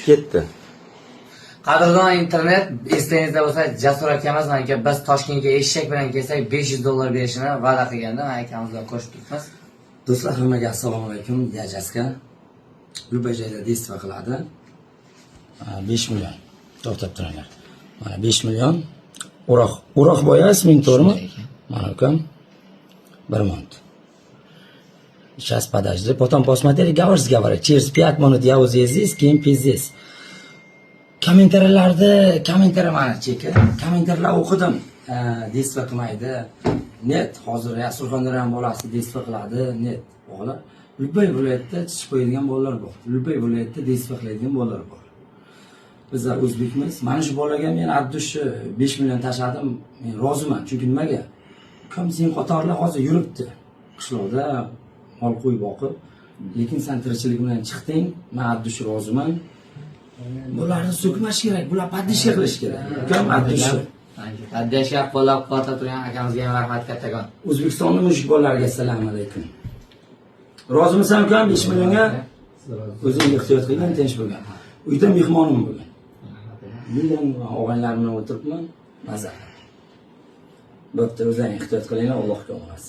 ketdi. Qadrdon internet, esingizda bo'lsa, Jasur akamiz menga biz Toshkentga eshak bilan kelsak $500 berishini va'da qilganda, men akamiz bilan ko'rishib turibmiz. Do'stlar, hammaga assalomu alaykum. Yajaska Любой joyda deystva qiladi. 5 million. To'xtab turinglar. Mana 5 million. Uroq boyasi 1000 to'rmi? Mana ukam 1 monat. Сейчас подожди. Потом посмотри, говорит. Через 5 minut я уже здесь, keyin pizdes. Kommentariylar mana cheka. Kommentariylar o'qidim. Deystva qilmaydi. Net hozir Surxondaryo ham bolasi deystva qiladi. Net bolalar. Любой viloyatda tish qo'yadigan bolalar bor. Любой viloyatda deystva qiladigan bolalar bor. Bizlar o'zbekmiz. Mana shu bolaga men Abdushni 5 million tashladim. Men roziman. Chunki nimaga? Kim sen qatorlar hozir yuribdi. Qishloqda mol qo'y boqib, lekin sen tirikchilik bilan chiqding. Men Abdushni roziman. Bularni so'kmash kerak. Bular podishka qilish kerak. Kim Abdushni? Podishka qo'llab-quvvatlab turgan akamizga ham rahmat kattakon. O'zbekistonning mushuk bolalariga assalomu alaykum. Rozimisan ukam 5 millionga? O'zing ehtiyot qilgan, tinch bo'lgan. Uyda mehmonim bo'lgan. Bilan og'aylarim bilan o'tiribman. Maza. Bo'pti, o'zing ehtiyot qilinglar, Allohga omonat.